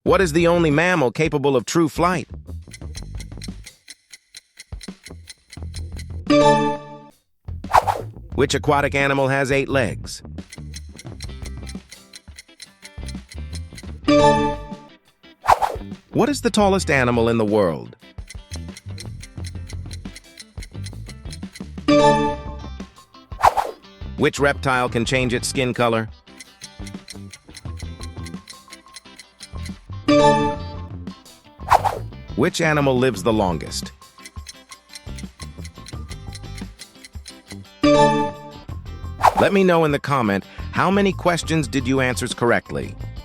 What is the only mammal capable of true flight? Which aquatic animal has 8 legs? What is the tallest animal in the world? Which reptile can change its skin color? Which animal lives the longest? Let me know in the comment how many questions did you answer correctly.